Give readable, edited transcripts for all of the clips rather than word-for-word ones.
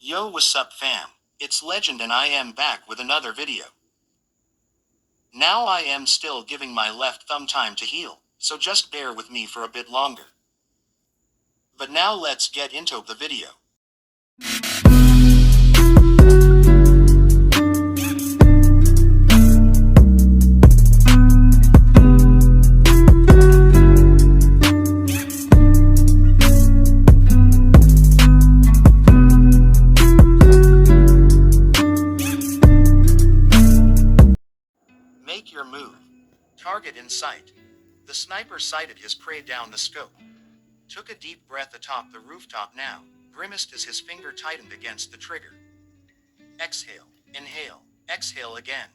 Yo, what's up fam? It's Legend and I am back with another video. Now I am still giving my left thumb time to heal, so just bear with me for a bit longer. But now let's get into the video. Make your move. Target in sight. The sniper sighted his prey down the scope. Took a deep breath atop the rooftop now, grimaced as his finger tightened against the trigger. Exhale, inhale, exhale again.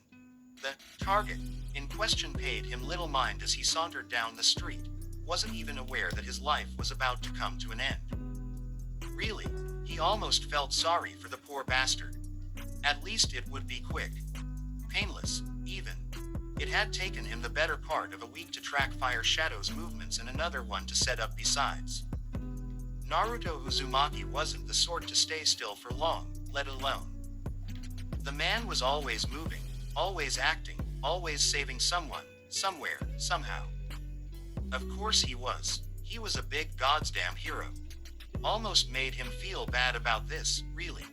The target in question paid him little mind as he sauntered down the street, wasn't even aware that his life was about to come to an end. Really, he almost felt sorry for the poor bastard. At least it would be quick. Painless, even. It had taken him the better part of a week to track Fire Shadow's movements and another one to set up besides. Naruto Uzumaki wasn't the sort to stay still for long, let alone. The man was always moving, always acting, always saving someone, somewhere, somehow. Of course he was. He was a big goddamn hero. Almost made him feel bad about this, really.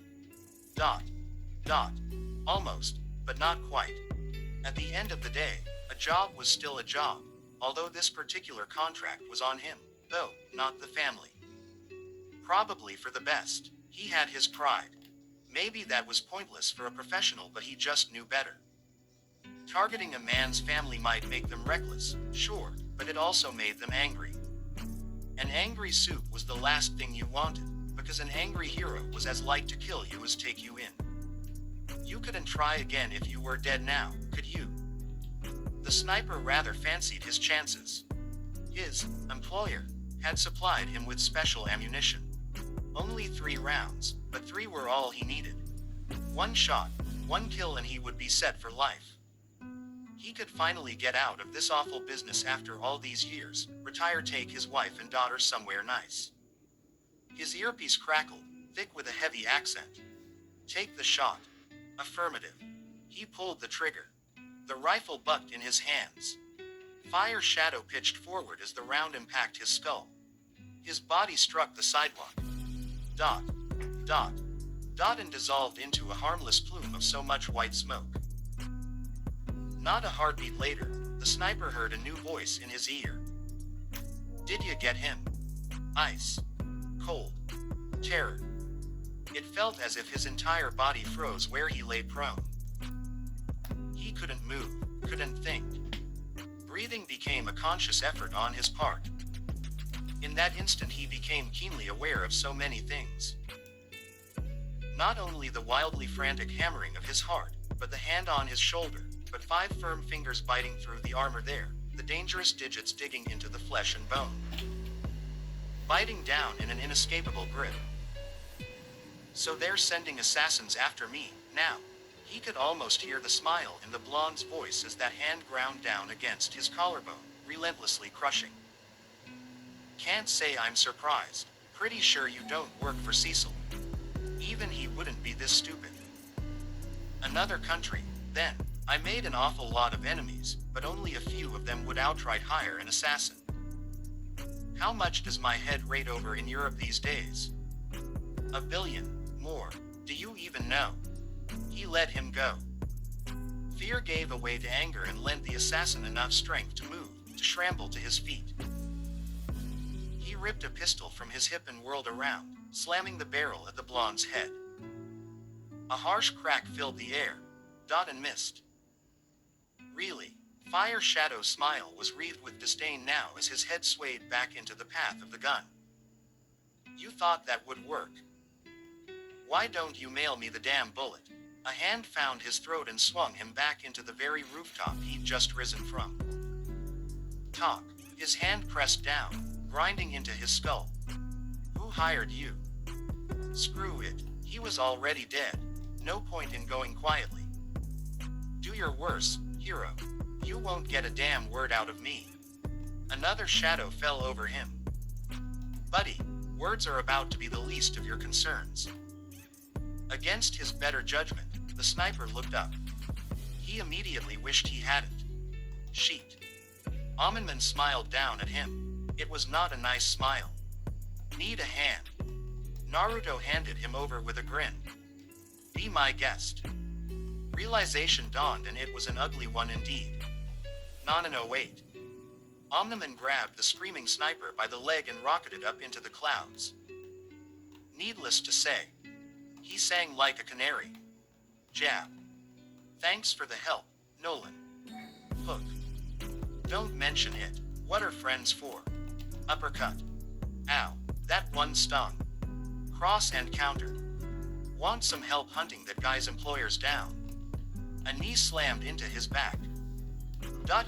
Almost, but not quite. At the end of the day, a job was still a job, although this particular contract was on him, though, not the family. Probably for the best. He had his pride. Maybe that was pointless for a professional, but he just knew better. Targeting a man's family might make them reckless, sure, but it also made them angry. An angry soup was the last thing you wanted, because an angry hero was as like to kill you as take you in. You couldn't try again if you were dead now, could you? The sniper rather fancied his chances. His employer had supplied him with special ammunition. Only 3 rounds, but 3 were all he needed. 1 shot, 1 kill and he would be set for life. He could finally get out of this awful business after all these years, retire, take his wife and daughter somewhere nice. His earpiece crackled, thick with a heavy accent. Take the shot. Affirmative. He pulled the trigger. The rifle bucked in his hands. Fire Shadow pitched forward as the round impacted his skull. His body struck the sidewalk. Dot, and dissolved into a harmless plume of so much white smoke. Not a heartbeat later, the sniper heard a new voice in his ear. Did you get him? Ice. Cold. Terror. It felt as if his entire body froze where he lay prone. He couldn't move, couldn't think. Breathing became a conscious effort on his part. In that instant he became keenly aware of so many things. Not only the wildly frantic hammering of his heart, but the hand on his shoulder, but 5 firm fingers biting through the armor there, the dangerous digits digging into the flesh and bone. Biting down in an inescapable grip. So they're sending assassins after me, now. He could almost hear the smile in the blonde's voice as that hand ground down against his collarbone, relentlessly crushing. Can't say I'm surprised. Pretty sure you don't work for Cecil. Even he wouldn't be this stupid. Another country, then. I made an awful lot of enemies, but only a few of them would outright hire an assassin. How much does my head rate over in Europe these days? 1 billion. More. Do you even know? He let him go. Fear gave way to anger and lent the assassin enough strength to move, to scramble to his feet. He ripped a pistol from his hip and whirled around, slamming the barrel at the blonde's head. A harsh crack filled the air. Dot and missed. Really, Fire Shadow's smile was wreathed with disdain now as his head swayed back into the path of the gun. You thought that would work? Why don't you mail me the damn bullet? A hand found his throat and swung him back into the very rooftop he'd just risen from. Talk. His hand pressed down, grinding into his skull. Who hired you? Screw it. He was already dead. No point in going quietly. Do your worst, hero. You won't get a damn word out of me. Another shadow fell over him. Buddy, words are about to be the least of your concerns. Against his better judgment, the sniper looked up. He immediately wished he hadn't. Sheet. Amonman smiled down at him. It was not a nice smile. Need a hand. Naruto handed him over with a grin. Be my guest. Realization dawned, and it was an ugly one indeed. No, wait. Omniman grabbed the screaming sniper by the leg and rocketed up into the clouds. Needless to say, he sang like a canary. Jab. Thanks for the help, Nolan. Hook. Don't mention it. What are friends for? Uppercut. Ow, that one stung. Cross and counter. Want some help hunting that guy's employers down? A knee slammed into his back.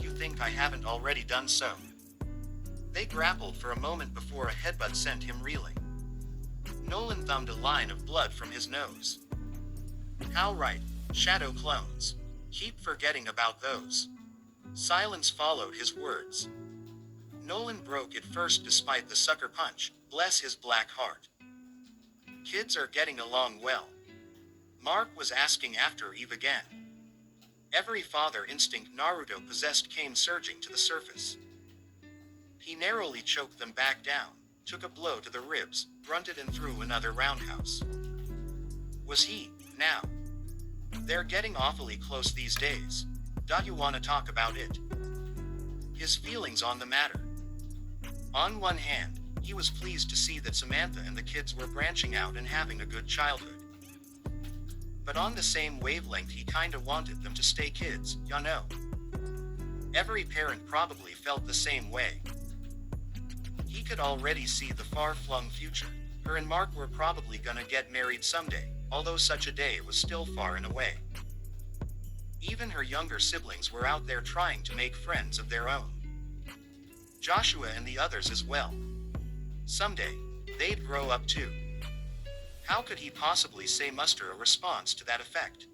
You think I haven't already done so? They grappled for a moment before a headbutt sent him reeling. Nolan thumbed a line of blood from his nose. How right, shadow clones. Keep forgetting about those. Silence followed his words. Nolan broke it first despite the sucker punch, bless his black heart. Kids are getting along well. Mark was asking after Eve again. Every father instinct Naruto possessed came surging to the surface. He narrowly choked them back down, took a blow to the ribs, grunted and threw another roundhouse. Was he, now? They're getting awfully close these days. You wanna talk about it? His feelings on the matter. On one hand, he was pleased to see that Samantha and the kids were branching out and having a good childhood. But on the same wavelength, he kinda wanted them to stay kids, ya know. Every parent probably felt the same way. He could already see the far-flung future. Her and Mark were probably gonna get married someday, although such a day was still far and away. Even her younger siblings were out there trying to make friends of their own. Joshua and the others as well. Someday, they'd grow up too. How could he possibly muster a response to that effect?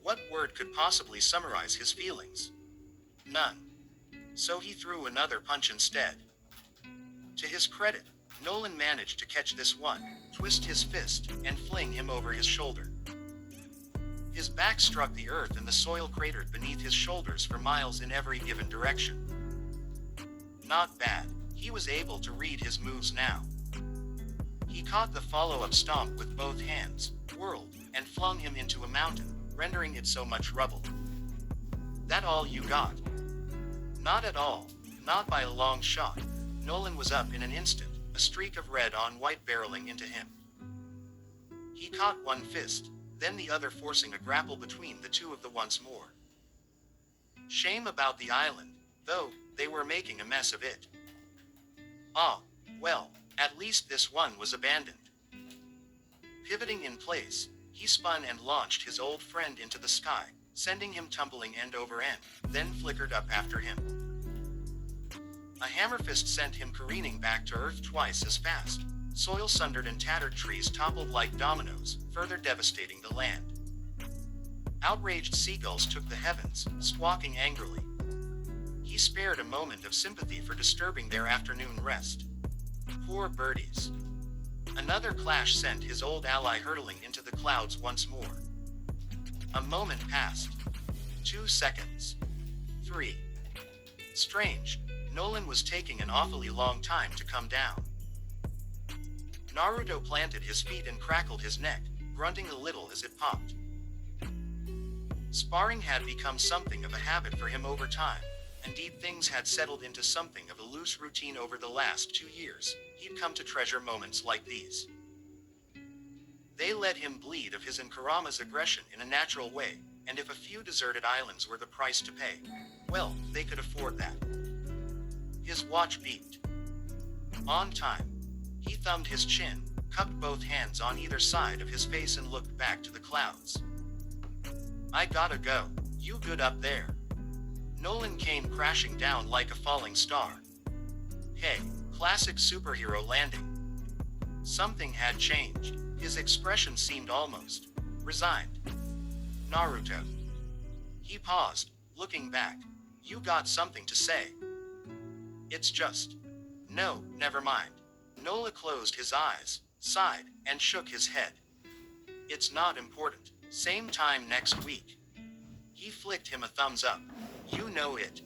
What word could possibly summarize his feelings? None. So he threw another punch instead. To his credit, Nolan managed to catch this one, twist his fist, and fling him over his shoulder. His back struck the earth and the soil cratered beneath his shoulders for miles in every given direction. Not bad. He was able to read his moves now. He caught the follow-up stomp with both hands, whirled, and flung him into a mountain, rendering it so much rubble. That all you got? Not at all. Not by a long shot. Nolan was up in an instant, a streak of red on white barreling into him. He caught one fist, then the other, forcing a grapple between the two of them once more. Shame about the island, though, they were making a mess of it. Ah, well, at least this one was abandoned. Pivoting in place, he spun and launched his old friend into the sky, sending him tumbling end over end, then flickered up after him. A hammer fist sent him careening back to earth twice as fast. Soil sundered and tattered trees toppled like dominoes, further devastating the land. Outraged seagulls took the heavens, squawking angrily. He spared a moment of sympathy for disturbing their afternoon rest. Poor birdies. Another clash sent his old ally hurtling into the clouds once more. A moment passed. 2 seconds. 3. Strange, Nolan was taking an awfully long time to come down. Naruto planted his feet and crackled his neck, grunting a little as it popped. Sparring had become something of a habit for him over time. Indeed, things had settled into something of a loose routine over the last 2 years. He'd come to treasure moments like these. They let him bleed of his and Kurama's aggression in a natural way, and if a few deserted islands were the price to pay, well, they could afford that. His watch beeped. On time. He thumbed his chin, cupped both hands on either side of his face and looked back to the clouds. I gotta go. You good up there? Nolan came crashing down like a falling star. Hey, classic superhero landing. Something had changed. His expression seemed almost resigned. Naruto. He paused, looking back. You got something to say? It's just... No, never mind. Nola closed his eyes, sighed, and shook his head. It's not important. Same time next week. He flicked him a thumbs up. You know it.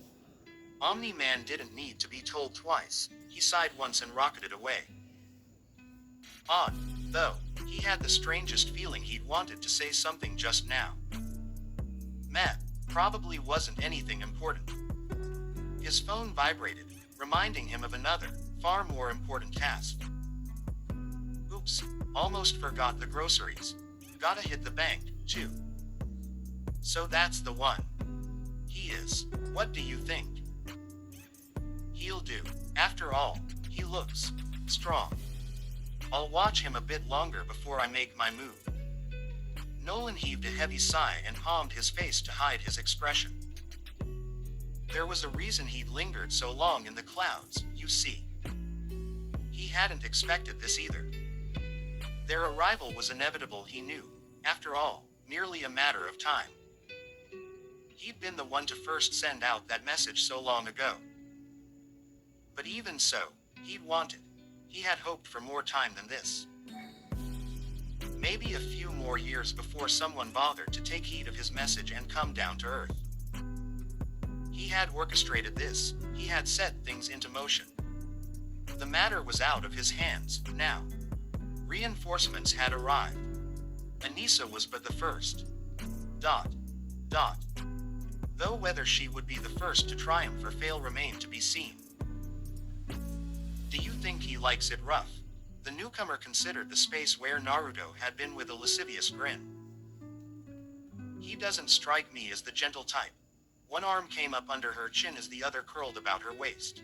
Omni-Man didn't need to be told twice. He sighed once and rocketed away. Odd, though, he had the strangest feeling he'd wanted to say something just now. Matt, probably wasn't anything important. His phone vibrated, reminding him of another, far more important task. Oops, almost forgot the groceries. Gotta hit the bank, too. So that's the one. He is. What do you think? He'll do. After all, he looks strong. I'll watch him a bit longer before I make my move. Nolan heaved a heavy sigh and palmed his face to hide his expression. There was a reason he'd lingered so long in the clouds, you see. He hadn't expected this either. Their arrival was inevitable, he knew. After all, merely a matter of time. He'd been the one to first send out that message so long ago. But even so, he'd wanted. He had hoped for more time than this. Maybe a few more years before someone bothered to take heed of his message and come down to earth. He had orchestrated this. He had set things into motion. The matter was out of his hands, now. Reinforcements had arrived. Anissa was but the first. Though whether she would be the first to triumph or fail remained to be seen. Do you think he likes it rough? The newcomer considered the space where Naruto had been with a lascivious grin. He doesn't strike me as the gentle type. One arm came up under her chin as the other curled about her waist.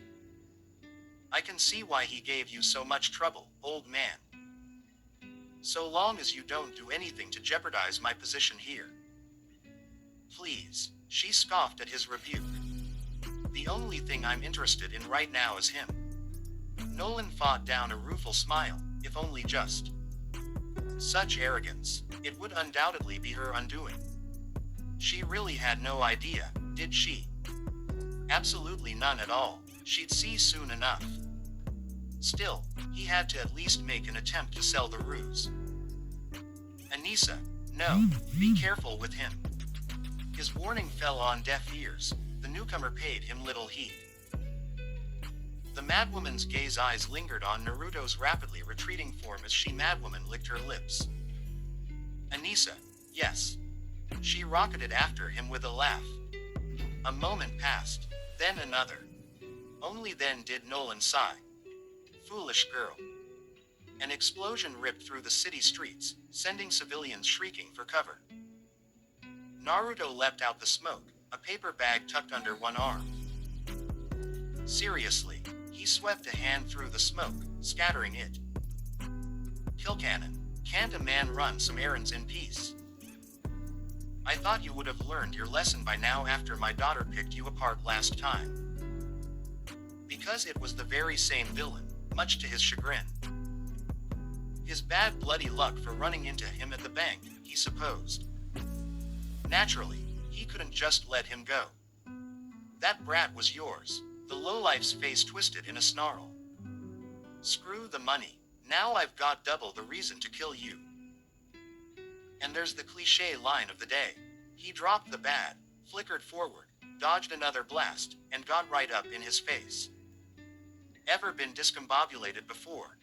I can see why he gave you so much trouble, old man. So long as you don't do anything to jeopardize my position here. Please, she scoffed at his rebuke. The only thing I'm interested in right now is him. Nolan fought down a rueful smile, if only just. Such arrogance, it would undoubtedly be her undoing. She really had no idea, did she? Absolutely none at all. She'd see soon enough. Still, he had to at least make an attempt to sell the ruse. Anissa, no, be careful with him. His warning fell on deaf ears. The newcomer paid him little heed. The madwoman's gaze eyes lingered on Naruto's rapidly retreating form as she madwoman licked her lips. Anissa, yes. She rocketed after him with a laugh. A moment passed, then another. Only then did Nolan sigh. Foolish girl. An explosion ripped through the city streets, sending civilians shrieking for cover. Naruto leapt out the smoke, a paper bag tucked under one arm. Seriously, he swept a hand through the smoke, scattering it. Kill cannon, can't a man run some errands in peace? I thought you would have learned your lesson by now after my daughter picked you apart last time. Because it was the very same villain, much to his chagrin. His bad bloody luck for running into him at the bank, he supposed. Naturally, he couldn't just let him go. That brat was yours. The lowlife's face twisted in a snarl. Screw the money. Now I've got double the reason to kill you. And there's the cliché line of the day. He dropped the bat, flickered forward, dodged another blast, and got right up in his face. Ever been discombobulated before?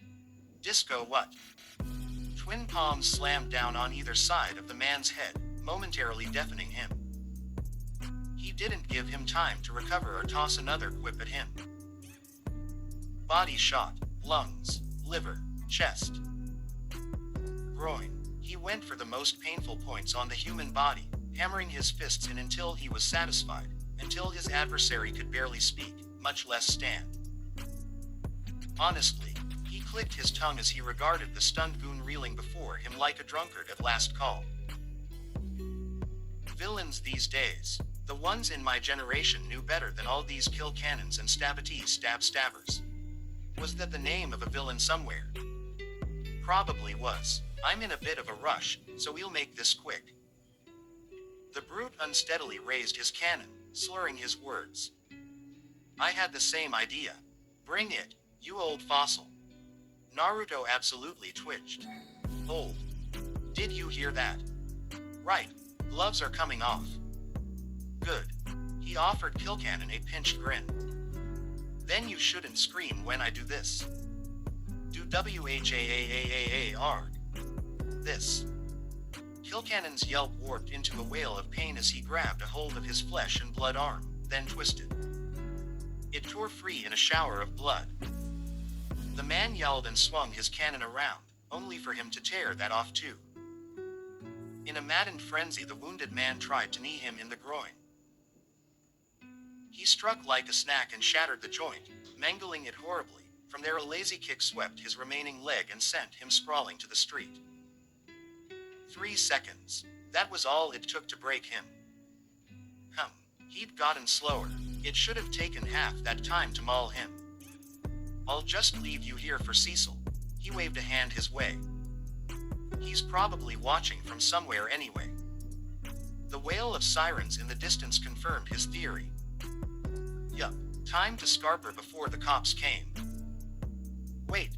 Disco what? Twin palms slammed down on either side of the man's head, momentarily deafening him. He didn't give him time to recover or toss another quip at him. Body shot, lungs, liver, chest, groin. He went for the most painful points on the human body, hammering his fists in until he was satisfied, until his adversary could barely speak, much less stand. Honestly, he clicked his tongue as he regarded the stunned goon reeling before him like a drunkard at last call. Villains these days, the ones in my generation knew better than all these kill cannons and stabbers. Was that the name of a villain somewhere? Probably was. I'm in a bit of a rush, so we'll make this quick. The brute unsteadily raised his cannon, slurring his words. I had the same idea. Bring it, you old fossil. Naruto absolutely twitched. Old. Did you hear that? Right, gloves are coming off. Good. He offered Kilcannon a pinched grin. Then you shouldn't scream when I do this. Do WHAAAAAR. This. Kilcannon's yelp warped into a wail of pain as he grabbed a hold of his flesh and blood arm, then twisted. It tore free in a shower of blood. The man yelled and swung his cannon around, only for him to tear that off too. In a maddened frenzy, the wounded man tried to knee him in the groin. He struck like a snack and shattered the joint, mangling it horribly. From there, a lazy kick swept his remaining leg and sent him sprawling to the street. 3 seconds. That was all it took to break him. He'd gotten slower. It should have taken half that time to maul him. I'll just leave you here for Cecil. He waved a hand his way. He's probably watching from somewhere anyway. The wail of sirens in the distance confirmed his theory. Yup, time to scarper before the cops came. Wait.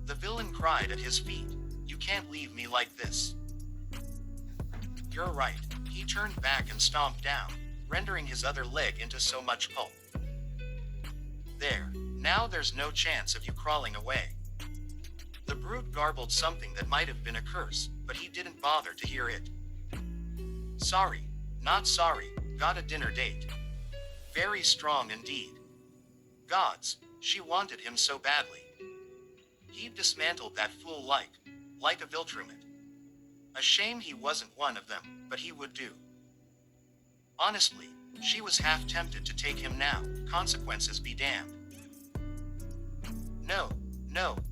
The villain cried at his feet. You can't leave me like this. You're right. He turned back and stomped down, rendering his other leg into so much pulp. There, now there's no chance of you crawling away. The brute garbled something that might have been a curse, but he didn't bother to hear it. Sorry, not sorry, got a dinner date. Very strong indeed. Gods, she wanted him so badly. He'd dismantled that fool like a Viltrumite. A shame he wasn't one of them, but he would do. Honestly, she was half tempted to take him now, consequences be damned. No,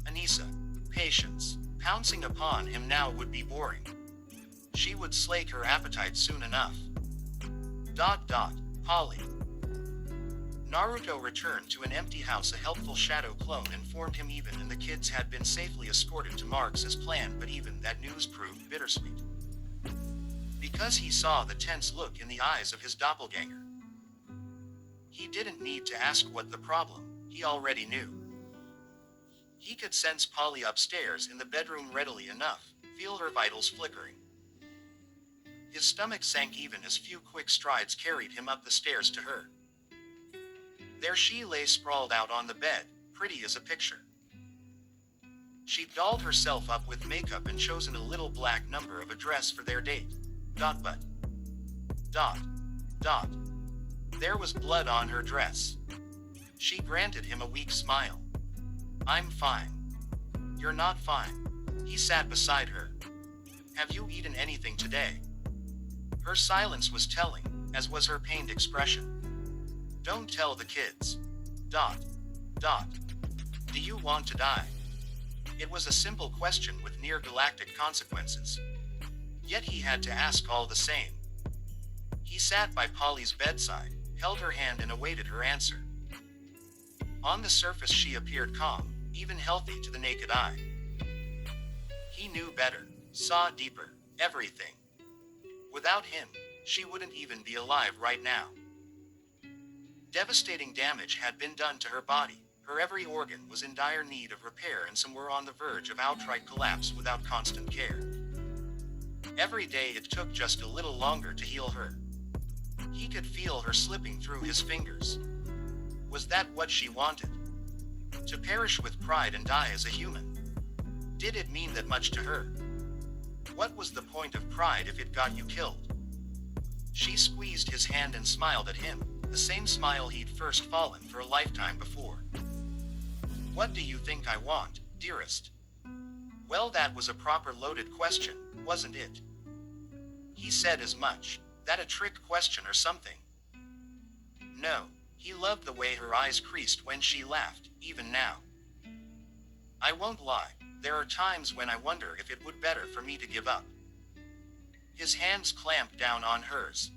Anissa, patience. Pouncing upon him now would be boring. She would slake her appetite soon enough. ... Polly. Naruto returned to an empty house. A helpful shadow clone informed him Even and the kids had been safely escorted to Marks as planned, but even that news proved bittersweet. Because he saw the tense look in the eyes of his doppelganger. He didn't need to ask what the problem, he already knew. He could sense Polly upstairs in the bedroom readily enough, feel her vitals flickering. His stomach sank even as few quick strides carried him up the stairs to her. There she lay sprawled out on the bed, pretty as a picture. She'd dolled herself up with makeup and chosen a little black number of a dress for their date. But. There was blood on her dress. She granted him a weak smile. I'm fine. You're not fine. He sat beside her. Have you eaten anything today? Her silence was telling, as was her pained expression. Don't tell the kids. Do you want to die? It was a simple question with near galactic consequences. Yet he had to ask all the same. He sat by Polly's bedside, held her hand and awaited her answer. On the surface she appeared calm, even healthy to the naked eye. He knew better, saw deeper, everything. Without him, she wouldn't even be alive right now. Devastating damage had been done to her body. Her every organ was in dire need of repair and some were on the verge of outright collapse without constant care. Every day it took just a little longer to heal her. He could feel her slipping through his fingers. Was that what she wanted? To perish with pride and die as a human? Did it mean that much to her? What was the point of pride if it got you killed? She squeezed his hand and smiled at him, the same smile he'd first fallen for a lifetime before. What do you think I want, dearest? Well, that was a proper loaded question, wasn't it? He said as much. That a trick question or something? No, he loved the way her eyes creased when she laughed, even now. I won't lie, there are times when I wonder if it would better for me to give up. His hands clamped down on hers.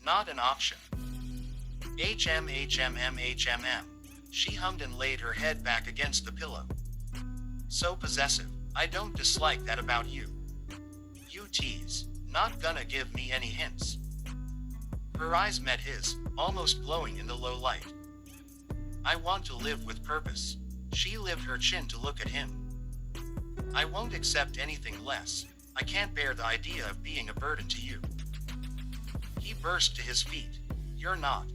Not an option. HMMMHMM. She hummed and laid her head back against the pillow. So possessive, I don't dislike that about you. You tease, not gonna give me any hints. Her eyes met his, almost glowing in the low light. I want to live with purpose. She lifted her chin to look at him. I won't accept anything less. I can't bear the idea of being a burden to you. He burst to his feet. You're not.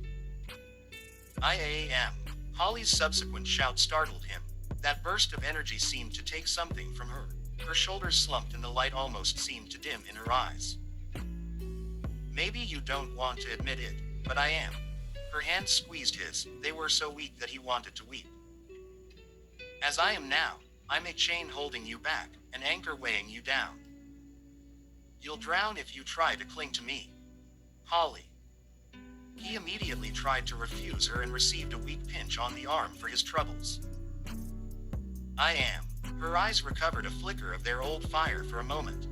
I am. Holly's subsequent shout startled him. That burst of energy seemed to take something from her. Her shoulders slumped and the light almost seemed to dim in her eyes. Maybe you don't want to admit it, but I am. Her hands squeezed his. They were so weak that he wanted to weep. As I am now, I'm a chain holding you back, an anchor weighing you down. You'll drown if you try to cling to me. Holly. He immediately tried to refuse her and received a weak pinch on the arm for his troubles. I am. Her eyes recovered a flicker of their old fire for a moment.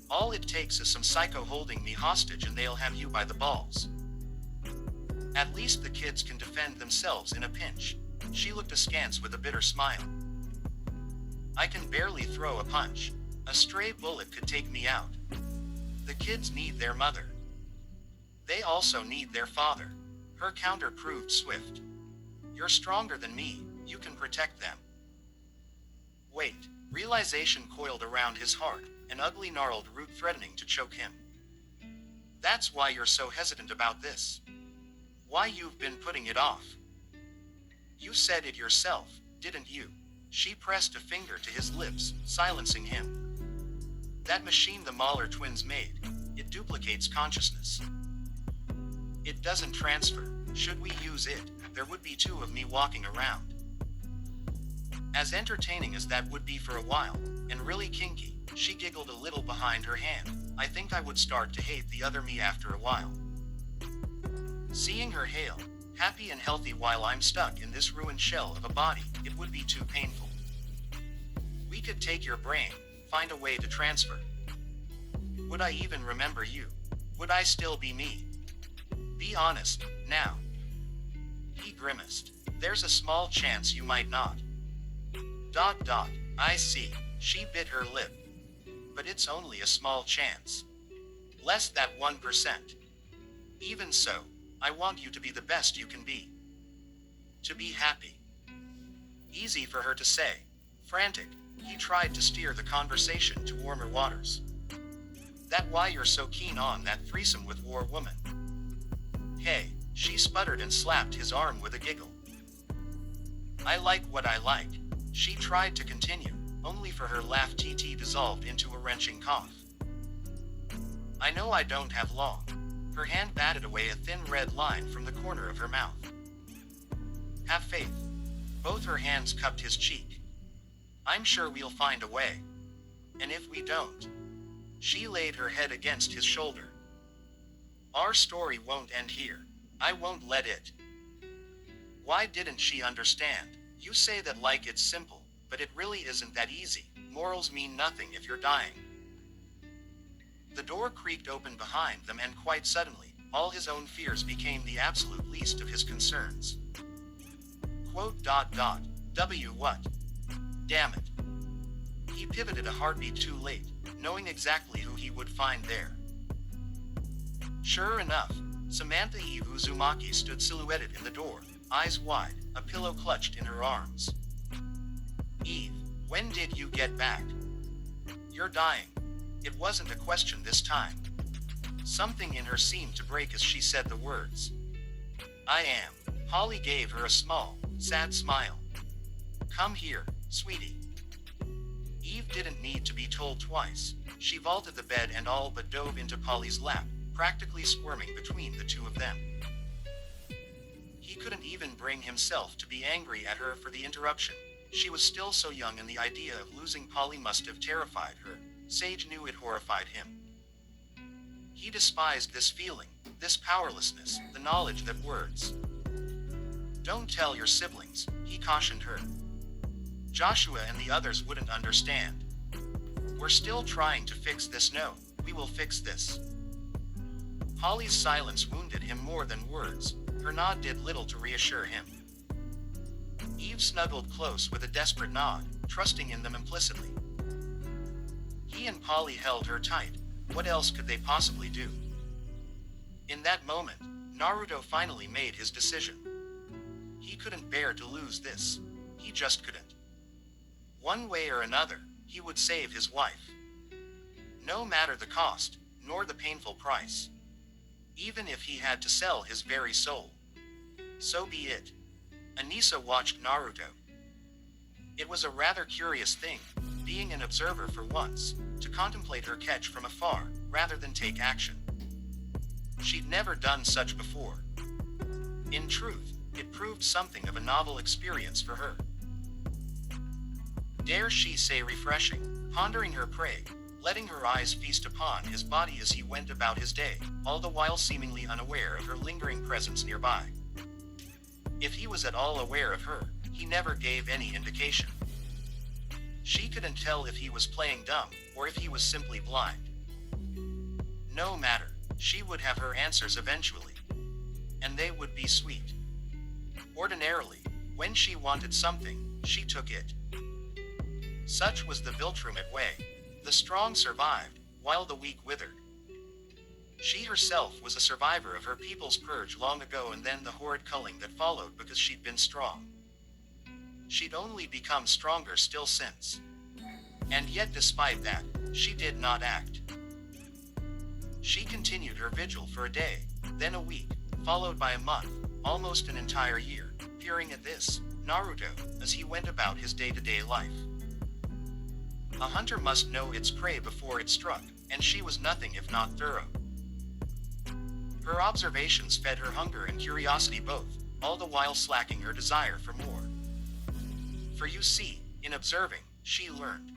All it takes is some psycho holding me hostage and they'll have you by the balls. At least the kids can defend themselves in a pinch. She looked askance with a bitter smile. I can barely throw a punch. A stray bullet could take me out. The kids need their mother. They also need their father. Her counter proved swift. You're stronger than me. You can protect them. Wait. Realization coiled around his heart, an ugly gnarled root threatening to choke him. That's why you're so hesitant about this. Why you've been putting it off. You said it yourself, didn't you? She pressed a finger to his lips, silencing him. That machine the Mahler twins made, it duplicates consciousness. It doesn't transfer. Should we use it, there would be two of me walking around. As entertaining as that would be for a while, and really kinky, she giggled a little behind her hand. I think I would start to hate the other me after a while. Seeing her hail, happy and healthy while I'm stuck in this ruined shell of a body, it would be too painful. We could take your brain, find a way to transfer. Would I even remember you? Would I still be me? Be honest, now. He grimaced. There's a small chance you might not. ... I see. She bit her lip. But it's only a small chance. Less than 1%. Even so, I want you to be the best you can be. To be happy. Easy for her to say. Frantic, he tried to steer the conversation to warmer waters. That why you're so keen on that threesome with War Woman? Hey, she sputtered and slapped his arm with a giggle. I like what I like. She tried to continue, only for her laugh TT dissolved into a wrenching cough. I know I don't have long. Her hand batted away a thin red line from the corner of her mouth. Have faith. Both her hands cupped his cheek. I'm sure we'll find a way. And if we don't... She laid her head against his shoulder. Our story won't end here. I won't let it. Why didn't she understand? You say that like it's simple, but it really isn't that easy. Morals mean nothing if you're dying. The door creaked open behind them and quite suddenly, all his own fears became the absolute least of his concerns. Quote ... W what? Damn it. He pivoted a heartbeat too late, knowing exactly who he would find there. Sure enough, Samantha Eve Uzumaki stood silhouetted in the door, eyes wide, a pillow clutched in her arms. Eve, when did you get back? You're dying. It wasn't a question this time. Something in her seemed to break as she said the words. I am. Holly gave her a small, sad smile. Come here, sweetie. Eve didn't need to be told twice. She vaulted the bed and all but dove into Polly's lap, practically squirming between the two of them. He couldn't even bring himself to be angry at her for the interruption. She was still so young and the idea of losing Polly must have terrified her. Sage knew it horrified him. He despised this feeling, this powerlessness, the knowledge that words. Don't tell your siblings, he cautioned her. Joshua and the others wouldn't understand. We're still trying to fix this. No, we will fix this. Holly's silence wounded him more than words. Her nod did little to reassure him. Eve snuggled close with a desperate nod, trusting in them implicitly. He and Polly held her tight. What else could they possibly do? In that moment, Naruto finally made his decision. He couldn't bear to lose this. He just couldn't. One way or another, he would save his wife. No matter the cost, nor the painful price. Even if he had to sell his very soul. So be it. Anissa watched Naruto. It was a rather curious thing, being an observer for once, to contemplate her catch from afar, rather than take action. She'd never done such before. In truth, it proved something of a novel experience for her. Dare she say refreshing, pondering her prey, letting her eyes feast upon his body as he went about his day, all the while seemingly unaware of her lingering presence nearby. If he was at all aware of her, he never gave any indication. She couldn't tell if he was playing dumb, or if he was simply blind. No matter, she would have her answers eventually. And they would be sweet. Ordinarily, when she wanted something, she took it. Such was the Viltrumite way. The strong survived, while the weak withered. She herself was a survivor of her people's purge long ago, and then the horrid culling that followed because she'd been strong. She'd only become stronger still since. And yet despite that, she did not act. She continued her vigil for a day, then a week, followed by a month, almost an entire year, peering at this, Naruto, as he went about his day-to-day life. A hunter must know its prey before it struck, and she was nothing if not thorough. Her observations fed her hunger and curiosity both, all the while slacking her desire for more. For you see, in observing, she learned.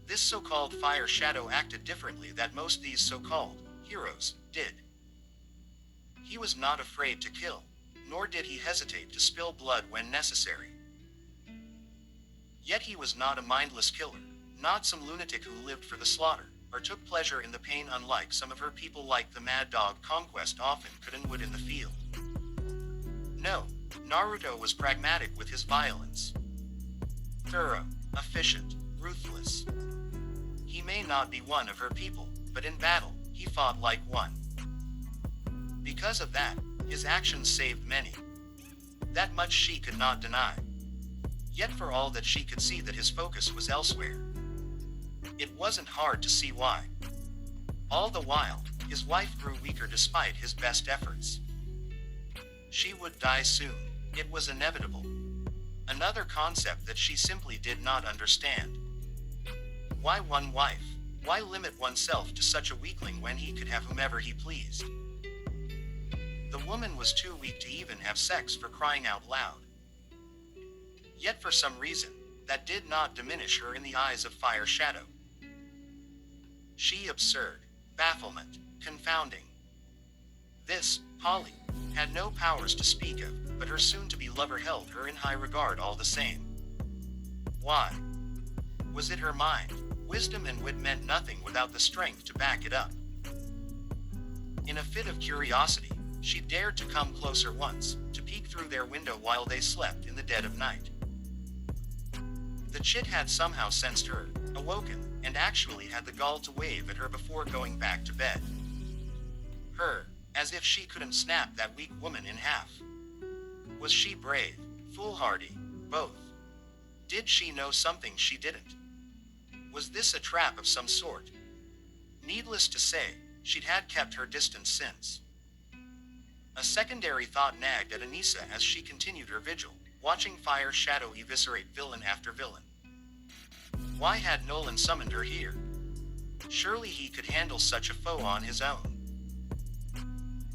This so-called fire shadow acted differently than most these so-called heroes did. He was not afraid to kill, nor did he hesitate to spill blood when necessary. Yet he was not a mindless killer, not some lunatic who lived for the slaughter, or took pleasure in the pain, unlike some of her people like the mad dog Conquest often could and would in the field. No, Naruto was pragmatic with his violence. Thorough, efficient, ruthless. He may not be one of her people, but in battle, he fought like one. Because of that, his actions saved many. That much she could not deny. Yet for all that she could see that his focus was elsewhere. It wasn't hard to see why. All the while, his wife grew weaker despite his best efforts. She would die soon, it was inevitable. Another concept that she simply did not understand. Why one wife? Why limit oneself to such a weakling when he could have whomever he pleased? The woman was too weak to even have sex, for crying out loud. Yet for some reason, that did not diminish her in the eyes of Fire Shadow. She absurd, bafflement, confounding. This, Polly, had no powers to speak of, but her soon-to-be lover held her in high regard all the same. Why? Was it her mind? Wisdom and wit meant nothing without the strength to back it up. In a fit of curiosity, she dared to come closer once, to peek through their window while they slept in the dead of night. The chit had somehow sensed her, awoken, and actually had the gall to wave at her before going back to bed. Her, as if she couldn't snap that weak woman in half. Was she brave, foolhardy, both? Did she know something she didn't? Was this a trap of some sort? Needless to say, she'd had kept her distance since. A secondary thought nagged at Anissa as she continued her vigil, watching Fire Shadow eviscerate villain after villain. Why had Nolan summoned her here? Surely he could handle such a foe on his own.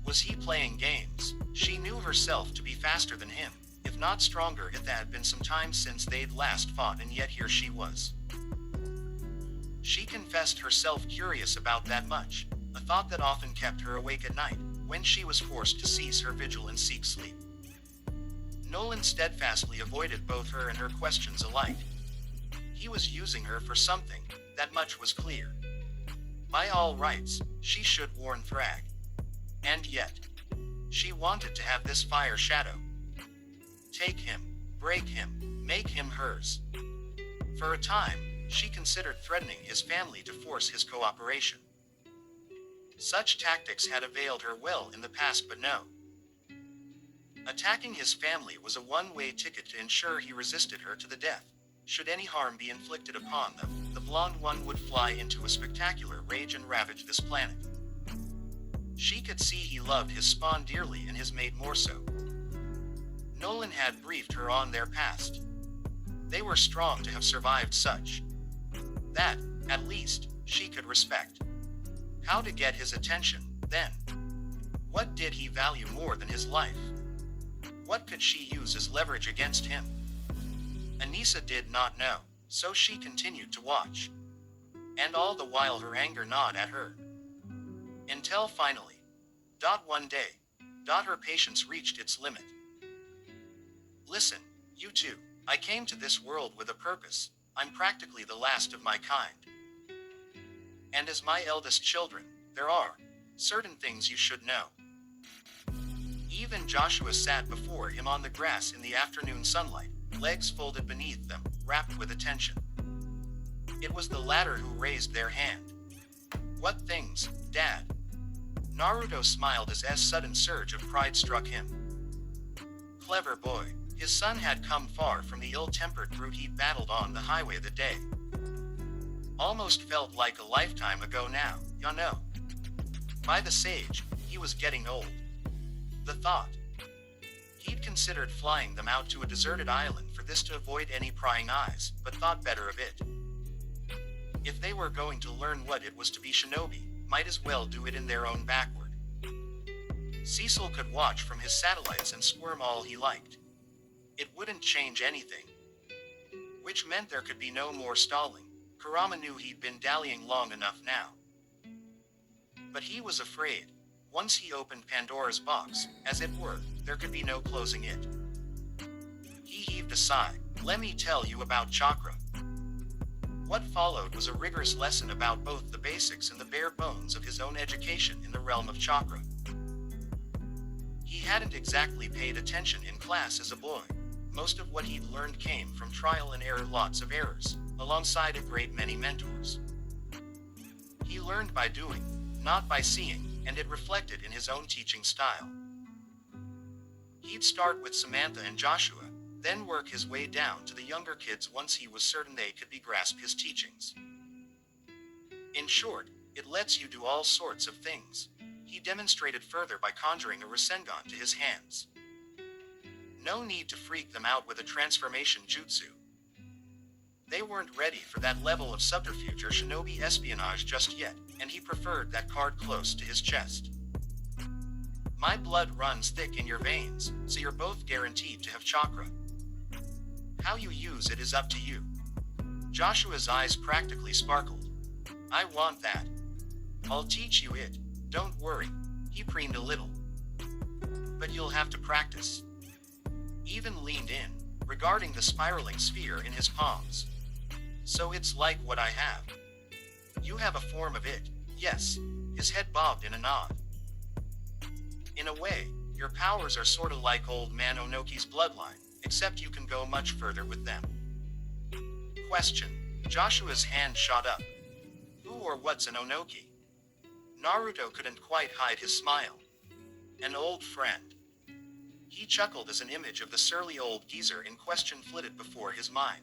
Was he playing games? She knew herself to be faster than him, if not stronger. It had been some time since they'd last fought, and yet here she was. She confessed herself curious about that much, a thought that often kept her awake at night, when she was forced to cease her vigil and seek sleep. Nolan steadfastly avoided both her and her questions alike. He was using her for something, that much was clear. By all rights, she should warn Thrag. And yet, she wanted to have this Fire Shadow. Take him, break him, make him hers. For a time, she considered threatening his family to force his cooperation. Such tactics had availed her well in the past, but no. Attacking his family was a one-way ticket to ensure he resisted her to the death. Should any harm be inflicted upon them, the blonde one would fly into a spectacular rage and ravage this planet. She could see he loved his spawn dearly and his mate more so. Nolan had briefed her on their past. They were strong to have survived such. That, at least, she could respect. How to get his attention, then? What did he value more than his life? What could she use as leverage against him? Anissa did not know, so she continued to watch. And all the while her anger gnawed at her. Until finally, one day, her patience reached its limit. Listen, you two, I came to this world with a purpose. I'm practically the last of my kind. And as my eldest children, there are certain things you should know. Even Joshua sat before him on the grass in the afternoon sunlight, legs folded beneath them, rapt with attention. It was the latter who raised their hand. What things, Dad? Naruto smiled as a sudden surge of pride struck him. Clever boy, his son had come far from the ill-tempered brute he'd battled on the highway that day. Almost felt like a lifetime ago now, you know. By the sage, he was getting old. The thought. He'd considered flying them out to a deserted island for this to avoid any prying eyes, but thought better of it. If they were going to learn what it was to be shinobi, might as well do it in their own backward. Cecil could watch from his satellites and squirm all he liked. It wouldn't change anything. Which meant there could be no more stalling. Kurama knew he'd been dallying long enough now. But he was afraid. Once he opened Pandora's box, as it were, there could be no closing it. He heaved a sigh. Let me tell you about chakra. What followed was a rigorous lesson about both the basics and the bare bones of his own education in the realm of chakra. He hadn't exactly paid attention in class as a boy. Most of what he'd learned came from trial and error, lots of errors, alongside a great many mentors. He learned by doing, not by seeing, and it reflected in his own teaching style. He'd start with Samantha and Joshua, then work his way down to the younger kids once he was certain they could grasp his teachings. In short, it lets you do all sorts of things. He demonstrated further by conjuring a Rasengan to his hands. No need to freak them out with a transformation jutsu. They weren't ready for that level of subterfuge or shinobi espionage just yet, and he preferred that card close to his chest. My blood runs thick in your veins, so you're both guaranteed to have chakra. How you use it is up to you. Joshua's eyes practically sparkled. I want that. I'll teach you it, don't worry. He preened a little. But you'll have to practice. Even leaned in, regarding the spiraling sphere in his palms. So it's like what I have. You have a form of it, yes. His head bobbed in a nod. In a way, your powers are sorta like old man Onoki's bloodline, except you can go much further with them. Question. Joshua's hand shot up. Who or what's an Onoki? Naruto couldn't quite hide his smile. An old friend. He chuckled as an image of the surly old geezer in question flitted before his mind.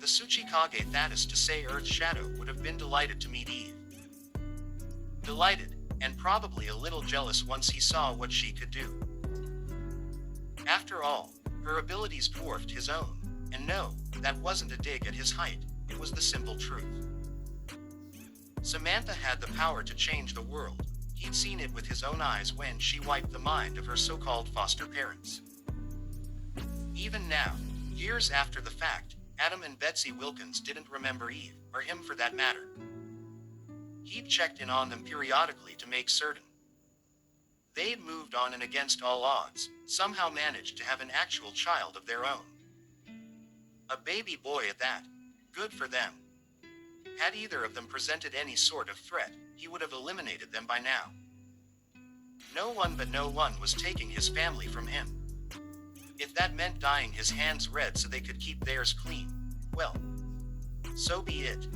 The Tsuchikage, that is to say Earth's Shadow, would have been delighted to meet Eve. Delighted, and probably a little jealous once he saw what she could do. After all, her abilities dwarfed his own, and no, that wasn't a dig at his height, it was the simple truth. Samantha had the power to change the world. He'd seen it with his own eyes when she wiped the mind of her so-called foster parents. Even now, years after the fact, Adam and Betsy Wilkins didn't remember Eve, or him for that matter. He'd checked in on them periodically to make certain. They'd moved on and against all odds, somehow managed to have an actual child of their own. A baby boy at that. Good for them. Had either of them presented any sort of threat, he would have eliminated them by now. No one was taking his family from him. If that meant dyeing his hands red so they could keep theirs clean, well, so be it.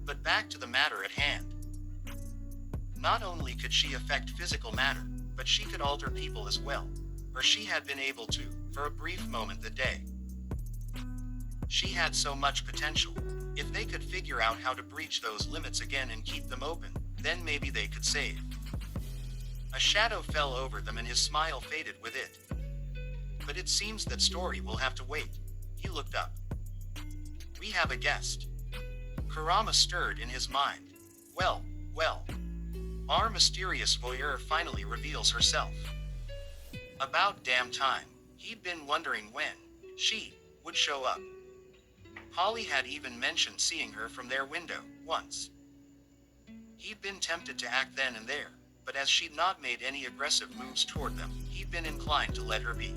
But back to the matter at hand. Not only could she affect physical matter, but she could alter people as well, or she had been able to, for a brief moment that day. She had so much potential. If they could figure out how to breach those limits again and keep them open, then maybe they could save. A shadow fell over them and his smile faded with it. But it seems that story will have to wait. He looked up. We have a guest. Kurama stirred in his mind. Well, well. Our mysterious voyeur finally reveals herself. About damn time. He'd been wondering when she would show up. Polly had even mentioned seeing her from their window once. He'd been tempted to act then and there, but as she'd not made any aggressive moves toward them, he'd been inclined to let her be.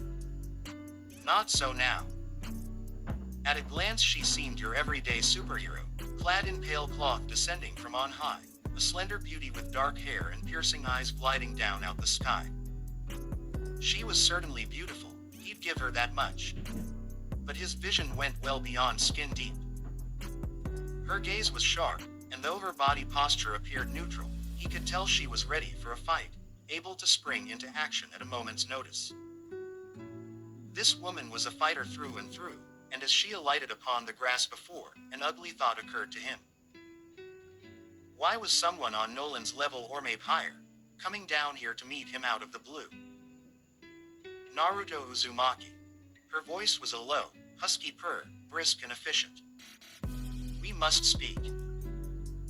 Not so now. At a glance she seemed your everyday superhero, clad in pale cloth descending from on high, a slender beauty with dark hair and piercing eyes gliding down out the sky. She was certainly beautiful, he'd give her that much. But his vision went well beyond skin deep. Her gaze was sharp, and though her body posture appeared neutral, he could tell she was ready for a fight, able to spring into action at a moment's notice. This woman was a fighter through and through, and as she alighted upon the grass before, an ugly thought occurred to him. Why was someone on Nolan's level or maybe higher, coming down here to meet him out of the blue? Naruto Uzumaki. Her voice was a low, husky purr, brisk and efficient. We must speak.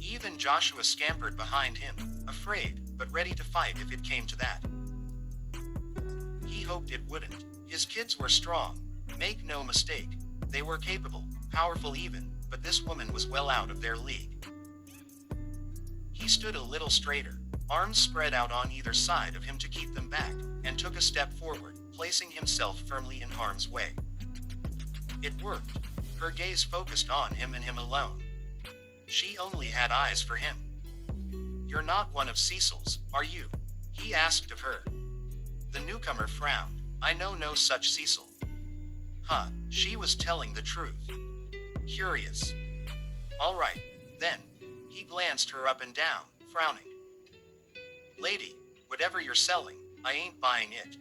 Eve and Joshua scampered behind him, afraid, but ready to fight if it came to that. He hoped it wouldn't. His kids were strong. Make no mistake. They were capable, powerful even, but this woman was well out of their league. He stood a little straighter, arms spread out on either side of him to keep them back, and took a step forward, placing himself firmly in harm's way. It worked. Her gaze focused on him and him alone. She only had eyes for him. You're not one of Cecil's, are you? He asked of her. The newcomer frowned. I know no such Cecil. Huh, she was telling the truth. Curious. All right, then. He glanced her up and down, frowning. Lady, whatever you're selling, I ain't buying it.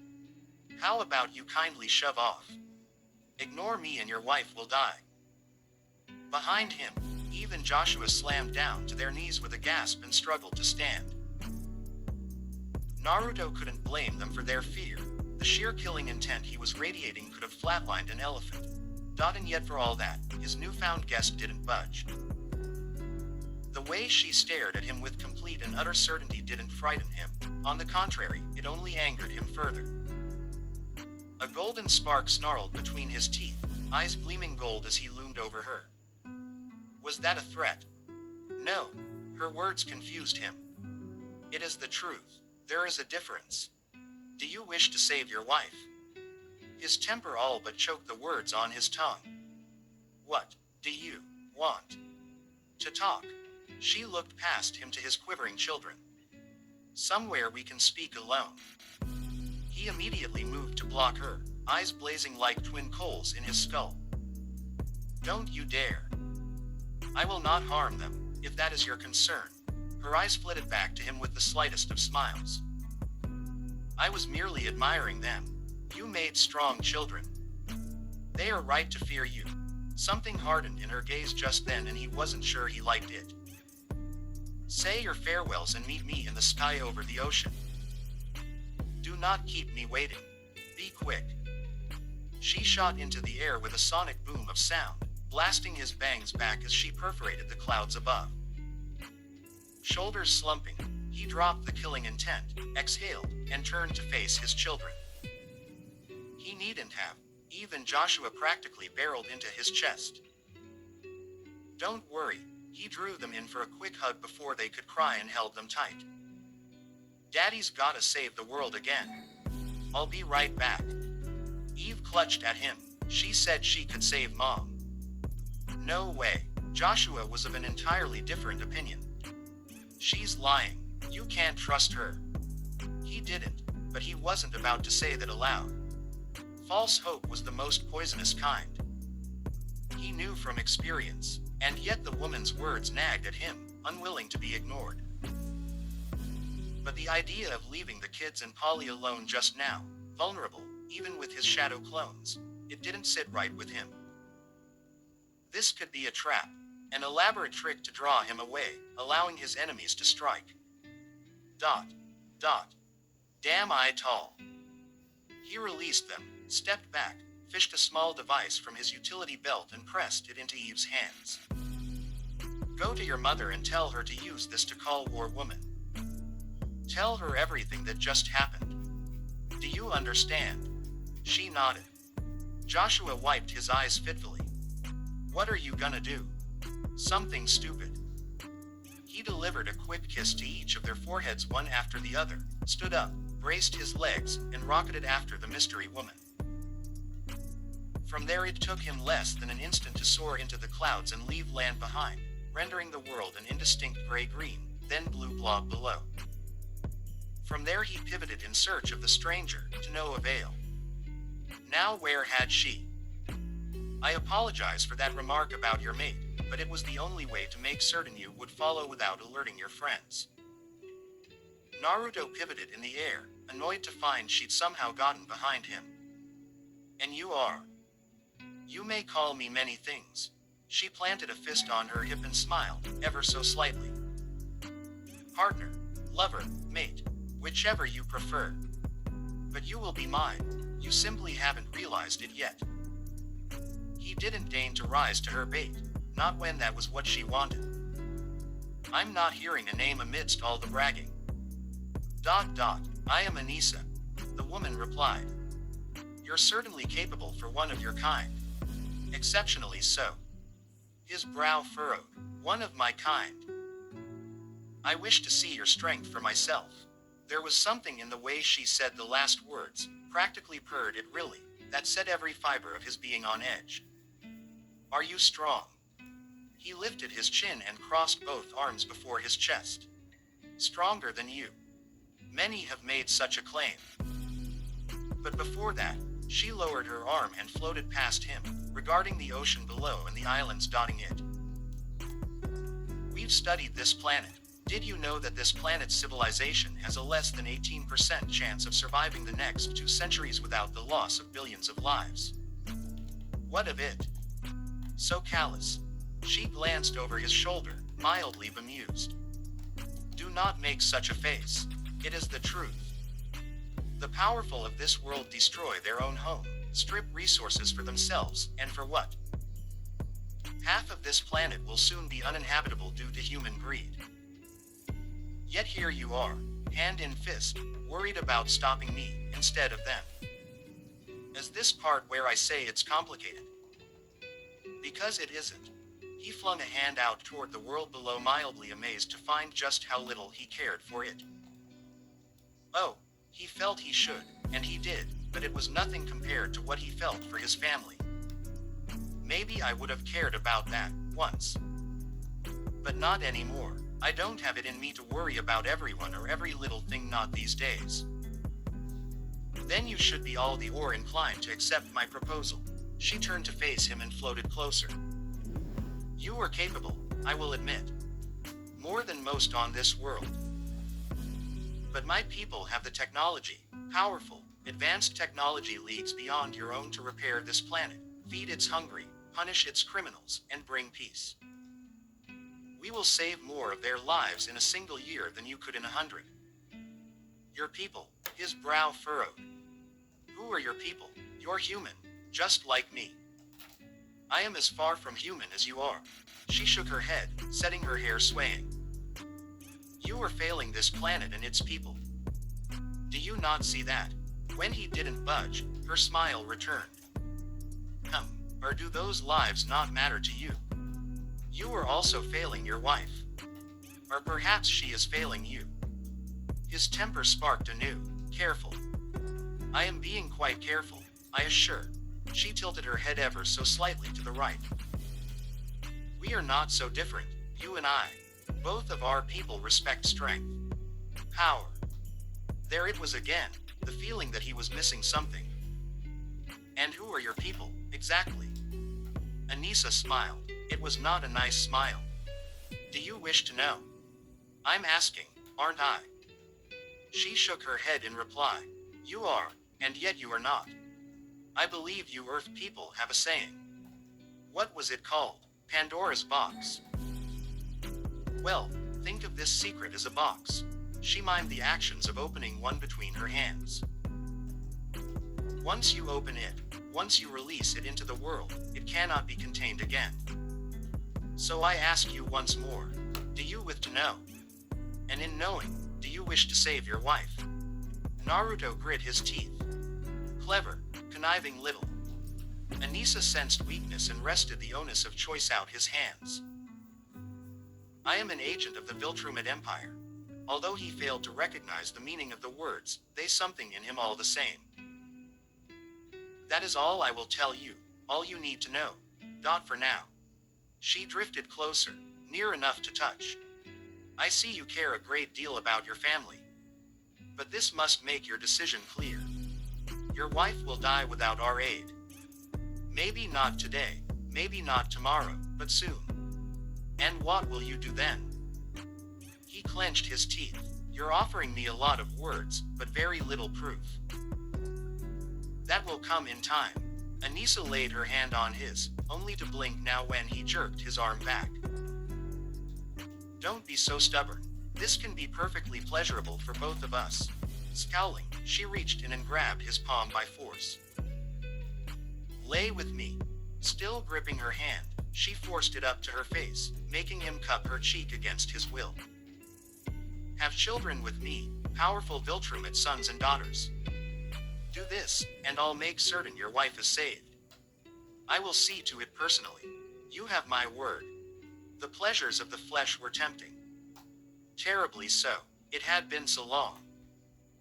How about you kindly shove off? Ignore me and your wife will die. Behind him, Eve and Joshua slammed down to their knees with a gasp and struggled to stand. Naruto couldn't blame them for their fear. The sheer killing intent he was radiating could have flatlined an elephant. And yet for all that, his newfound guest didn't budge. The way she stared at him with complete and utter certainty didn't frighten him. On the contrary, it only angered him further. A golden spark snarled between his teeth, eyes gleaming gold as he loomed over her. Was that a threat? No. Her words confused him. It is the truth. There is a difference. Do you wish to save your wife? His temper all but choked the words on his tongue. What do you want? To talk. She looked past him to his quivering children. Somewhere we can speak alone. He immediately moved to block her, eyes blazing like twin coals in his skull. Don't you dare. I will not harm them, if that is your concern. Her eyes flitted back to him with the slightest of smiles. I was merely admiring them. You made strong children. They are right to fear you. Something hardened in her gaze just then and he wasn't sure he liked it. Say your farewells and meet me in the sky over the ocean. Do not keep me waiting. Be quick. She shot into the air with a sonic boom of sound, blasting his bangs back as she perforated the clouds above. Shoulders slumping, he dropped the killing intent, exhaled, and turned to face his children. He needn't have. Eve and Joshua practically barreled into his chest. Don't worry, he drew them in for a quick hug before they could cry and held them tight. Daddy's gotta save the world again. I'll be right back. Eve clutched at him. She said she could save Mom. No way. Joshua was of an entirely different opinion. She's lying. You can't trust her. He didn't, but he wasn't about to say that aloud. False hope was the most poisonous kind. He knew from experience, and yet the woman's words nagged at him, unwilling to be ignored. But the idea of leaving the kids and Polly alone just now, vulnerable, even with his shadow clones, it didn't sit right with him. This could be a trap, an elaborate trick to draw him away, allowing his enemies to strike. Dot. Dot. Damn I tall. He released them, stepped back, fished a small device from his utility belt and pressed it into Eve's hands. Go to your mother and tell her to use this to call War Woman. Tell her everything that just happened. Do you understand? She nodded. Joshua wiped his eyes fitfully. What are you gonna do? Something stupid. He delivered a quick kiss to each of their foreheads one after the other, stood up, braced his legs, and rocketed after the mystery woman. From there it took him less than an instant to soar into the clouds and leave land behind, rendering the world an indistinct gray-green, then blue blob below. From there he pivoted in search of the stranger, to no avail. Now where had she? I apologize for that remark about your mate, but it was the only way to make certain you would follow without alerting your friends. Naruto pivoted in the air, annoyed to find she'd somehow gotten behind him. And you are? You may call me many things. She planted a fist on her hip and smiled, ever so slightly. Partner, lover, mate, whichever you prefer. But you will be mine, you simply haven't realized it yet. He didn't deign to rise to her bait, not when that was what she wanted. I'm not hearing a name amidst all the bragging. I am Anissa, the woman replied. You're certainly capable for one of your kind. Exceptionally so. His brow furrowed. One of my kind. I wish to see your strength for myself. There was something in the way she said the last words, practically purred it really, that set every fiber of his being on edge. Are you strong? He lifted his chin and crossed both arms before his chest. Stronger than you. Many have made such a claim. But before that, she lowered her arm and floated past him, regarding the ocean below and the islands dotting it. We've studied this planet. Did you know that this planet's civilization has a less than 18% chance of surviving the next 2 centuries without the loss of billions of lives? What of it? So callous. She glanced over his shoulder, mildly bemused. Do not make such a face. It is the truth. The powerful of this world destroy their own home, strip resources for themselves, and for what? Half of this planet will soon be uninhabitable due to human greed. Yet here you are, hand in fist, worried about stopping me, instead of them. Is this part where I say it's complicated? Because it isn't. He flung a hand out toward the world below, mildly amazed to find just how little he cared for it. Oh, he felt he should, and he did, but it was nothing compared to what he felt for his family. Maybe I would have cared about that, once. But not anymore. I don't have it in me to worry about everyone or every little thing, not these days. Then you should be all the more inclined to accept my proposal. She turned to face him and floated closer. You are capable, I will admit. More than most on this world. But my people have the technology, powerful, advanced technology leagues beyond your own to repair this planet, feed its hungry, punish its criminals, and bring peace. We will save more of their lives in a single year than you could in 100. Your people, his brow furrowed. Who are your people? You're human, just like me. I am as far from human as you are. She shook her head, setting her hair swaying. You are failing this planet and its people. Do you not see that? When he didn't budge, her smile returned. Or do those lives not matter to you? You are also failing your wife. Or perhaps she is failing you. His temper sparked anew. Careful. I am being quite careful, I assure. She tilted her head ever so slightly to the right. We are not so different, you and I. Both of our people respect strength. Power. There it was again, the feeling that he was missing something. And who are your people, exactly? Anissa smiled. It was not a nice smile. Do you wish to know? I'm asking, aren't I? She shook her head in reply. You are, and yet you are not. I believe you Earth people have a saying. What was it called? Pandora's box. Well, think of this secret as a box. She mimed the actions of opening one between her hands. Once you open it, once you release it into the world, it cannot be contained again. So I ask you once more, do you wish to know? And in knowing, do you wish to save your wife? Naruto grit his teeth. Clever, conniving little. Anissa sensed weakness and rested the onus of choice out his hands. I am an agent of the Viltrumite Empire. Although he failed to recognize the meaning of the words, they something in him all the same. That is all I will tell you, all you need to know. For now. She drifted closer, near enough to touch. I see you care a great deal about your family. But this must make your decision clear. Your wife will die without our aid. Maybe not today, maybe not tomorrow, but soon. And what will you do then? He clenched his teeth. You're offering me a lot of words, but very little proof. That will come in time. Anissa laid her hand on his, only to blink now when he jerked his arm back. Don't be so stubborn. This can be perfectly pleasurable for both of us. Scowling, she reached in and grabbed his palm by force. Lay with me. Still gripping her hand, she forced it up to her face, making him cup her cheek against his will. Have children with me, powerful Viltrumite sons and daughters. Do this, and I'll make certain your wife is saved. I will see to it personally. You have my word. The pleasures of the flesh were tempting. Terribly so, it had been so long.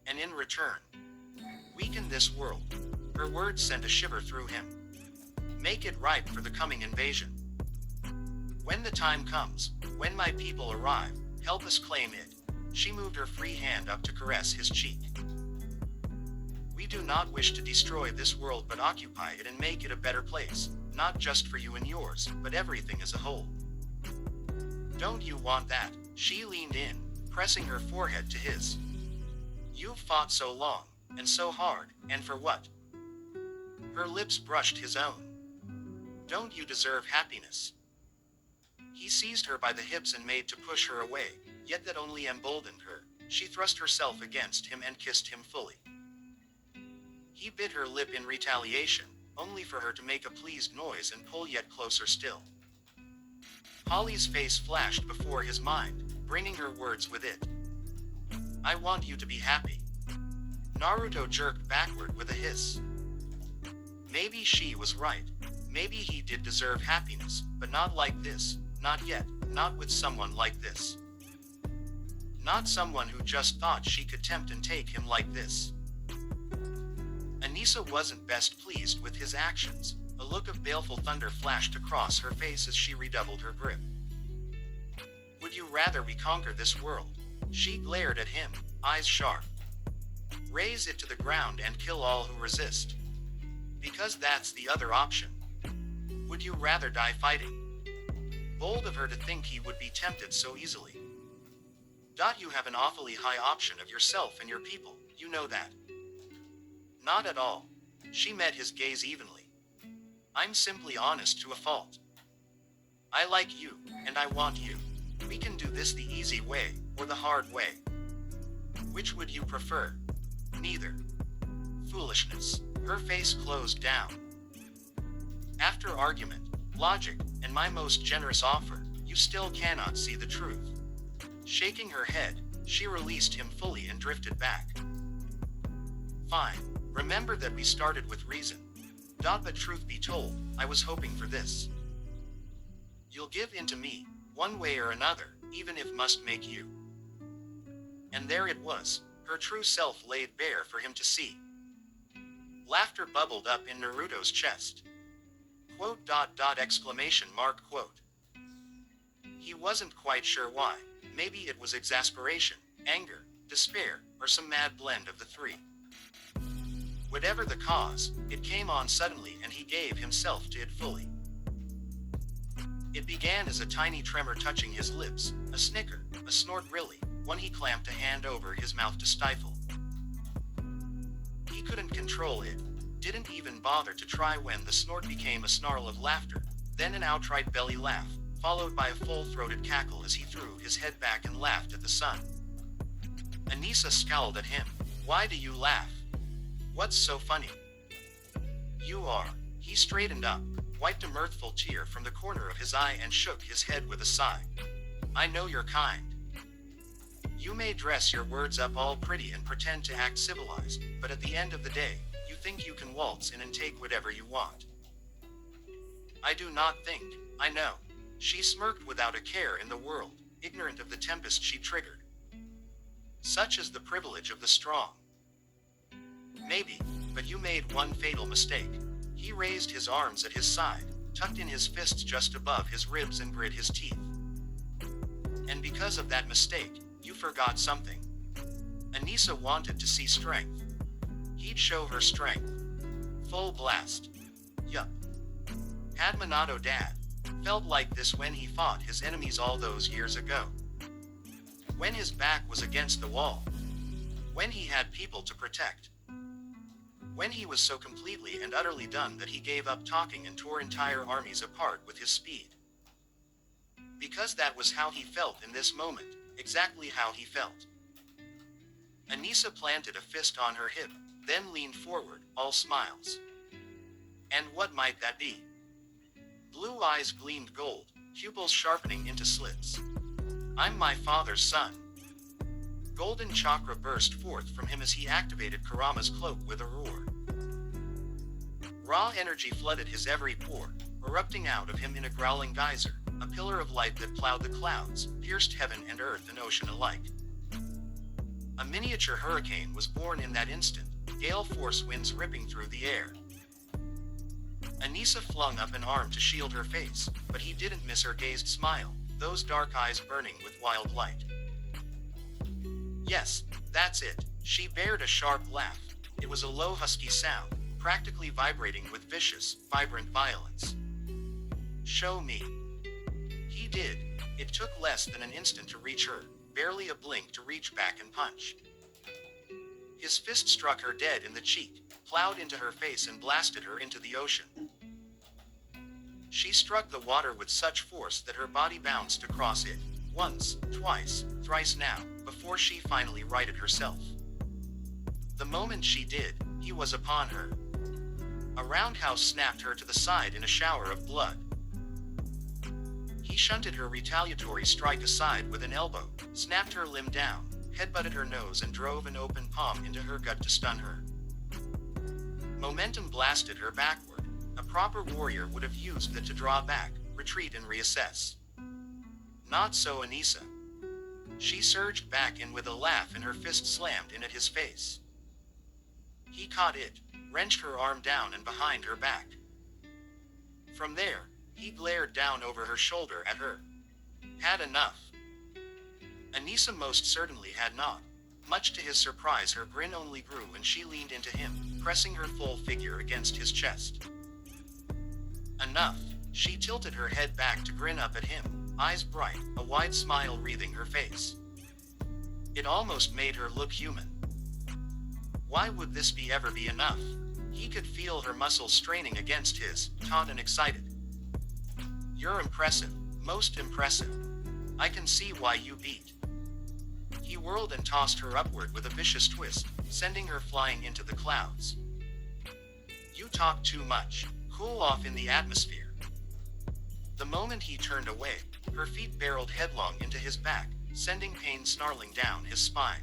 And in return, weaken this world. Her words sent a shiver through him. Make it ripe for the coming invasion. When the time comes, when my people arrive, help us claim it. She moved her free hand up to caress his cheek. We do not wish to destroy this world but occupy it and make it a better place, not just for you and yours, but everything as a whole. Don't you want that? She leaned in, pressing her forehead to his. You've fought so long, and so hard, and for what? Her lips brushed his own. Don't you deserve happiness? He seized her by the hips and made to push her away, yet that only emboldened her. She thrust herself against him and kissed him fully. He bit her lip in retaliation, only for her to make a pleased noise and pull yet closer still. Holly's face flashed before his mind, bringing her words with it. I want you to be happy. Naruto jerked backward with a hiss. Maybe she was right. Maybe he did deserve happiness, but not like this, not yet, not with someone like this. Not someone who just thought she could tempt and take him like this. Anissa wasn't best pleased with his actions. A look of baleful thunder flashed across her face as she redoubled her grip. Would you rather we conquer this world? She glared at him, eyes sharp. Raze it to the ground and kill all who resist. Because that's the other option. Would you rather die fighting? Bold of her to think he would be tempted so easily. You have an awfully high option of yourself and your people, you know that. Not at all. She met his gaze evenly. I'm simply honest to a fault. I like you, and I want you. We can do this the easy way, or the hard way. Which would you prefer? Neither. Foolishness. Her face closed down. After argument, logic, and my most generous offer, you still cannot see the truth. Shaking her head, she released him fully and drifted back. Fine. Remember that we started with reason. But truth be told, I was hoping for this. You'll give in to me, one way or another, even if must make you. And there it was, her true self laid bare for him to see. Laughter bubbled up in Naruto's chest. Quote. Exclamation mark quote. He wasn't quite sure why. Maybe it was exasperation, anger, despair, or some mad blend of the three. Whatever the cause, it came on suddenly and he gave himself to it fully. It began as a tiny tremor touching his lips, a snicker, a snort really, one he clamped a hand over his mouth to stifle. He couldn't control it, didn't even bother to try when the snort became a snarl of laughter, then an outright belly laugh, followed by a full-throated cackle as he threw his head back and laughed at the sun. Anissa scowled at him. "Why do you laugh? What's so funny?" "You are." He straightened up, wiped a mirthful tear from the corner of his eye and shook his head with a sigh. "I know you're kind. You may dress your words up all pretty and pretend to act civilized, but at the end of the day, you think you can waltz in and take whatever you want." "I do not think, I know." She smirked without a care in the world, ignorant of the tempest she triggered. Such is the privilege of the strong. "Maybe, but you made one fatal mistake." He raised his arms at his side, tucked in his fists just above his ribs and grit his teeth. "And because of that mistake, you forgot something." Anissa wanted to see strength. He'd show her strength. Full blast. Yup. Had Minato dad felt like this when he fought his enemies all those years ago. When his back was against the wall. When he had people to protect. When he was so completely and utterly done that he gave up talking and tore entire armies apart with his speed. Because that was how he felt in this moment, exactly how he felt. Anissa planted a fist on her hip, then leaned forward, all smiles. "And what might that be?" Blue eyes gleamed gold, pupils sharpening into slits. "I'm my father's son." Golden chakra burst forth from him as he activated Kurama's cloak with a roar. Raw energy flooded his every pore, erupting out of him in a growling geyser, a pillar of light that plowed the clouds, pierced heaven and earth and ocean alike. A miniature hurricane was born in that instant, gale force winds ripping through the air. Anissa flung up an arm to shield her face, but he didn't miss her dazed smile, those dark eyes burning with wild light. "Yes, that's it." She bared a sharp laugh. It was a low husky sound, practically vibrating with vicious, vibrant violence. "Show me." He did. It took less than an instant to reach her, barely a blink to reach back and punch. His fist struck her dead in the cheek, plowed into her face and blasted her into the ocean. She struck the water with such force that her body bounced across it, once, twice, thrice now, before she finally righted herself. The moment she did, he was upon her. A roundhouse snapped her to the side in a shower of blood. He shunted her retaliatory strike aside with an elbow, snapped her limb down, headbutted her nose and drove an open palm into her gut to stun her. Momentum blasted her backward. A proper warrior would have used that to draw back, retreat and reassess. Not so Anissa. She surged back in with a laugh and her fist slammed in at his face. He caught it, wrenched her arm down and behind her back. From there, he glared down over her shoulder at her. Had enough. Anissa most certainly had not. Much to his surprise, her grin only grew and she leaned into him, pressing her full figure against his chest. Enough. She tilted her head back to grin up at him, eyes bright, a wide smile wreathing her face. It almost made her look human. Why would this ever be enough? He could feel her muscles straining against his, taut and excited. "You're impressive, most impressive. I can see why you beat." He whirled and tossed her upward with a vicious twist, sending her flying into the clouds. "You talk too much. Cool off in the atmosphere." The moment he turned away, her feet barreled headlong into his back, sending pain snarling down his spine.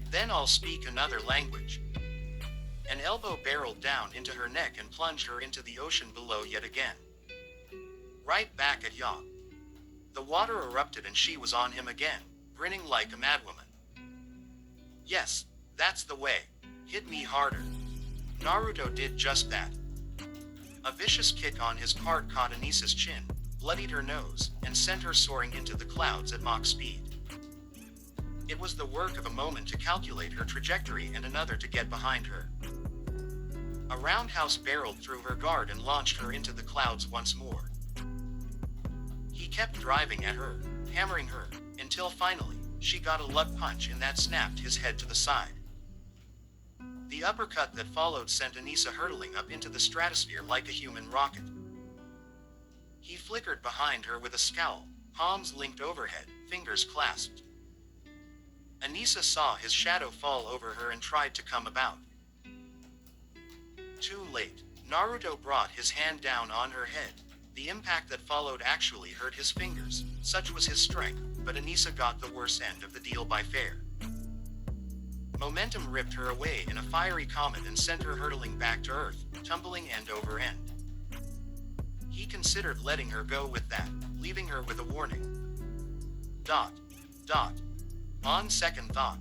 "Then I'll speak another language." An elbow barreled down into her neck and plunged her into the ocean below yet again. Right back at ya. The water erupted and she was on him again, grinning like a madwoman. "Yes, that's the way. Hit me harder." Naruto did just that. A vicious kick on his part caught Anissa's chin, bloodied her nose, and sent her soaring into the clouds at Mach speed. It was the work of a moment to calculate her trajectory and another to get behind her. A roundhouse barreled through her guard and launched her into the clouds once more. He kept driving at her, hammering her, until finally, she got a luck punch and that snapped his head to the side. The uppercut that followed sent Anissa hurtling up into the stratosphere like a human rocket. He flickered behind her with a scowl, palms linked overhead, fingers clasped. Anissa saw his shadow fall over her and tried to come about. Too late. Naruto brought his hand down on her head. The impact that followed actually hurt his fingers, such was his strength, but Anissa got the worse end of the deal by fair. Momentum ripped her away in a fiery comet and sent her hurtling back to Earth, tumbling end over end. He considered letting her go with that, leaving her with a warning. Dot. Dot. On second thought,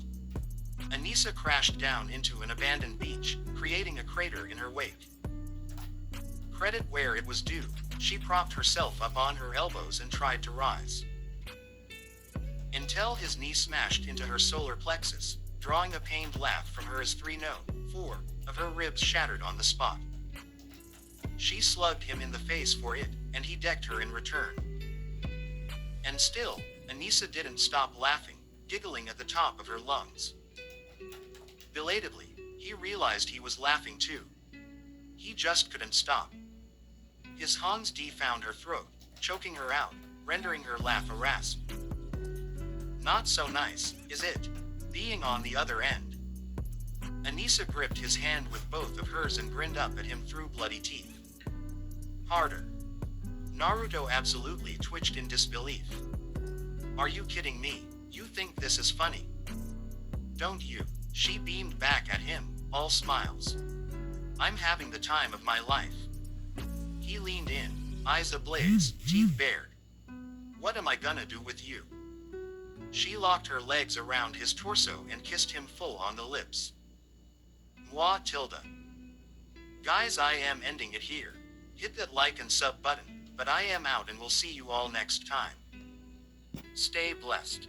Anissa crashed down into an abandoned beach, creating a crater in her wake. Credit where it was due, she propped herself up on her elbows and tried to rise. Until his knee smashed into her solar plexus, drawing a pained laugh from her as 4 of her ribs shattered on the spot. She slugged him in the face for it, and he decked her in return. And still, Anissa didn't stop laughing, giggling at the top of her lungs. Belatedly, he realized he was laughing too. He just couldn't stop. His Hans D found her throat, choking her out, rendering her laugh a rasp. Not so nice, is it? Being on the other end. Anissa gripped his hand with both of hers and grinned up at him through bloody teeth. Harder. Naruto absolutely twitched in disbelief. Are you kidding me? You think this is funny? Don't you? She beamed back at him, all smiles. I'm having the time of my life. He leaned in, eyes ablaze, teeth bared. What am I gonna do with you? She locked her legs around his torso and kissed him full on the lips. Moi tilde. Guys, I am ending it here. Hit that like and sub button, but I am out and we'll see you all next time. Stay blessed.